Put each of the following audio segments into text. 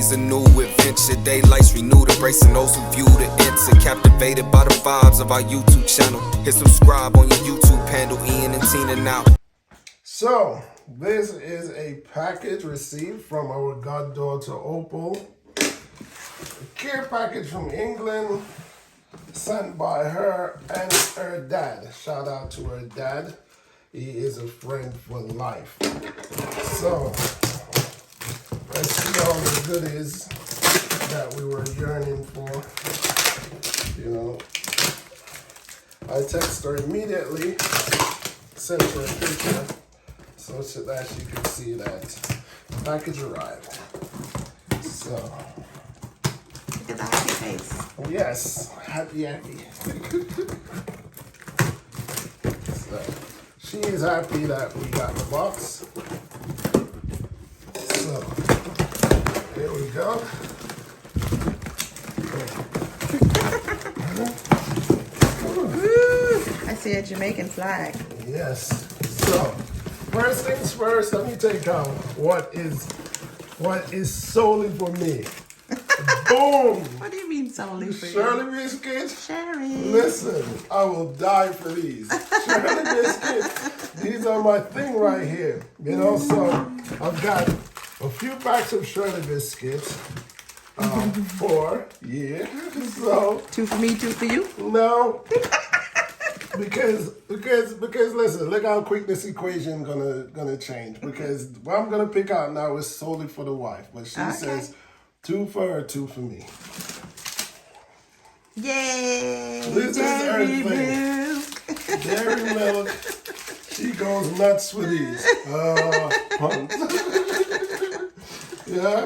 day's a new adventure. Daylights renewed, embracing those who view the enter. Captivated by the vibes of our YouTube channel. Hit subscribe on your YouTube handle, Ian and Tina now. So, this is a package received from our goddaughter Opal. A care package from England, sent by her and her dad. Shout out to her dad. He is a friend for life. So, let's see all the goodies that we were yearning for. You know, I text her immediately, sent her a picture so that she could see that the package arrived. So, look at the happy face. yes, happy. So, she is happy that we got the box. So, here we go. I see a Jamaican flag. Yes. So, first things first, let me take out what is solely for me. Boom! What do you mean solely for you? Shirley biscuits. Sherry. Listen, I will die for these. Shirley biscuits. These are my thing right here. You know, so I've got a few packs of Shirley biscuits. 4, yeah. So 2 for me, 2 for you? no. Because listen, look how quick this equation gonna change. Because what I'm gonna pick out now is solely for the wife, but she says 2 for her, 2 for me. Yay! This is her thing. Dairy milk. She goes nuts with these. Punt. Yeah.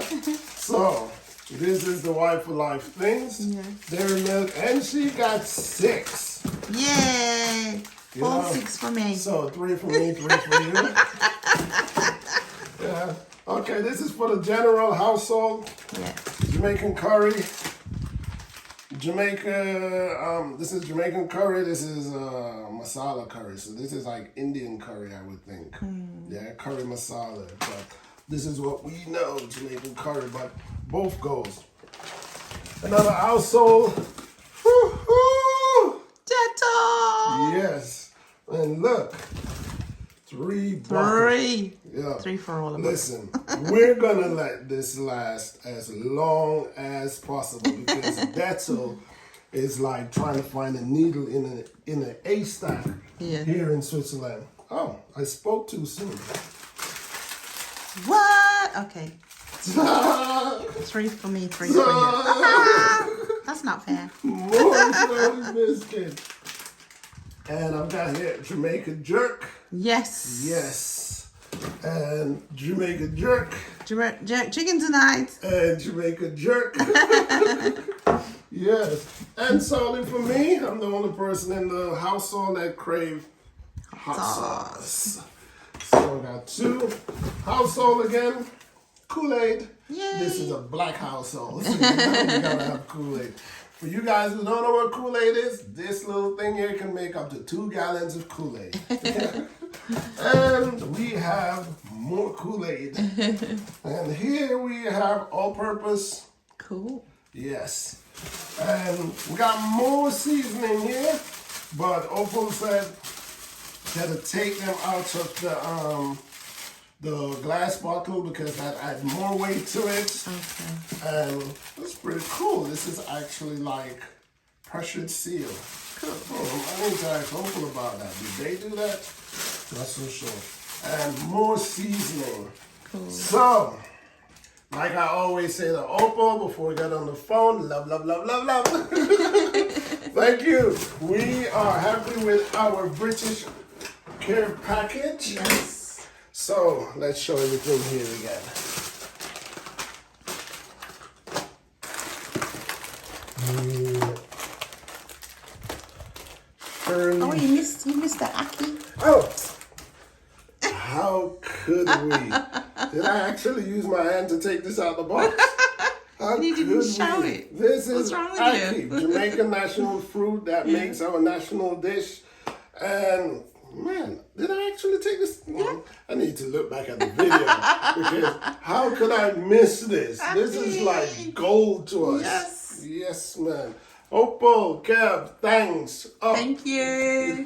So this is the wife for life things. Yeah. Dairy milk, and she got 6. Yay! You All know, 6 for me. So 3 for me, 3 for you. Yeah. Okay, this is for the general household. Yeah. Jamaican curry. This is Jamaican curry. This is masala curry. So this is like Indian curry, I would think. Yeah, curry masala. But this is what we know, Jamaican curry. But both goes. Another household. Woo-hoo! Jetto! Yes. And look. 3 buckets. 3. Yeah. 3 for all of us. Listen, we're gonna let this last as long as possible because Detzel is like trying to find a needle in a haystack here in Switzerland. Oh, I spoke too soon. What? Okay. 3 for me, 3 for you. That's not fair. More Shirley biscuit. And I've got here Jamaica jerk. Yes. Yes. And Jamaica jerk. Chicken tonight. And Jamaica jerk. Yes. And solely for me, I'm the only person in the household that crave hot sauce. So I got 2. Household again. Kool-Aid. Yay. This is a black household. So you gotta have Kool-Aid. For you guys who don't know what Kool-Aid is, this little thing here can make up to 2 gallons of Kool-Aid. And we have more Kool-Aid. And here we have all-purpose. Cool. Yes. And we got more seasoning here, but Opal said to take them out of the glass bottle because that adds more weight to it. Okay. And that's pretty cool. This is actually like pressured seal. Cool. Oh, I need to ask Opal about that. Did they do that? Not so sure. And more seasoning. Cool. So, like I always say to Opal before we get on the phone, love, love, love, love, love. Thank you. We are happy with our British care package. Yes. So, let's show everything here again. Oh, you missed the Aki. Oh! How could we? Did I actually use my hand to take this out of the box? How You didn't could show we? it. This What's is wrong with Aki, you? Jamaican national fruit that makes our national dish. And Man, did I actually take this? Well, I need to look back at the video because how could I miss this? This is like gold to us. Yes. Yes, man. Opal, Kev, thanks. Up. Thank you.